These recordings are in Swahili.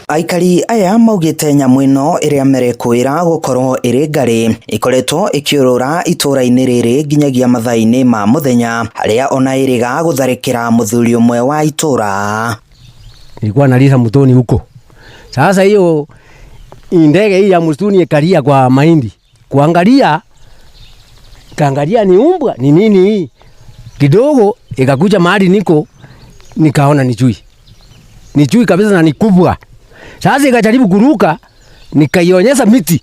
Aikari aya maugite nyamu ino iria merekwira gukorwo iri ngari ikoretwo ikiurura itura-ini riri nginyagia mathaa-ini ma muthenya haria ona iriga gutharikira muthuri umwe wa itura. Ilikuwa nalisha mtoni huko. Sasa hiyo ndege hii ya msituni ikalia kwa mahindi. Kaangalia ni umbwa ni nini hii. Kidogo ikakuja mahali niko nikaona ni chui. Ni chui kabisa na ni kubwa. Sasa ikajaribu kuruka nikaionyesha miti.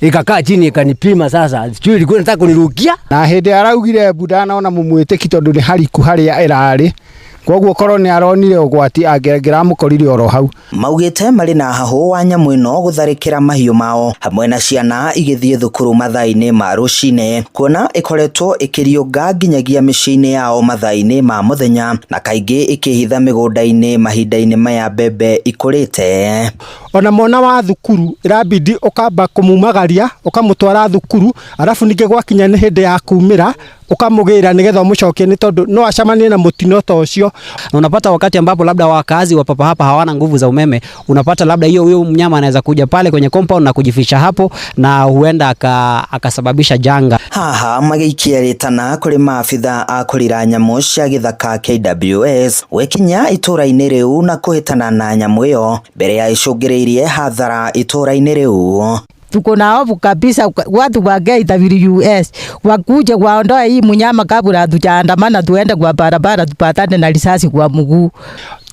Ikakaa chini ikanipima sasa. Chui ilikuwa inataka kunirukia. Na hende araugire buda naona mumwite tondu ni hariku haria irari. Koguo korwo ni aronire ugwati angengera mukorire oro hau. Maugite mari na hahu wa nyamu ino gutharikira mahiu mao hamwe na ciana igithie thukuru mathaa-ini ma rucine kuona ikoretwo ikiriunga nginyagia micii-ini yao mathaa-ini ma muthenya na kaingi ikihitha migunda-ini mahinda-ini maya mbembe ikurite. Ona mwana wa thukuru irabidi ukamba kumumagaria ukamutwara thukuru arafu ninge gwakinya ni hindi ya kumira ukamugira nigetha umucokie ni tondu no acamanie na mutino ta ucio. Unapata wakati ambapo labda wakazi wa papa hapa hawana nguvu za umeme, unapata labda huyo mnyama anaweza kuja pale kwenye compound na kujificha hapo na huenda akasababisha janga. Haha magiikia ritana kuri maabitha a kurira nyamu cia githaka KWS wekinya itura-ini riu na kuhitana na nyamu iyo mbere ya icungiriirie hathara itura-ini riu. Tuko na hofu kabisa watu wa KWS wakuje waondoe hii mnyama kabla tujaandamana tuende kwa barabara tupatane na risasi kwa mguu.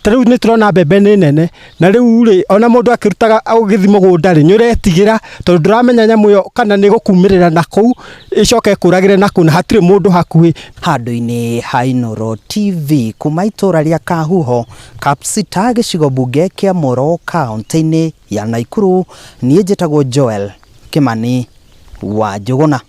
Riu ni turona mbembe ni nene na riu ri ona mundu akirutaga agithi mugunda ri nyuretigira tondu ndramenya nyamu yo kana ni gukumirira na kou icoke kuragire na kuna hatire mundu hakuhi. Handu-ini ha Inooro TV kuma itura ria Kahuho Kapsita gicigo bunge kia Moro kaunti-ini ya Nakuru. Nie njitagwo Joel Kimani wa Njuguna.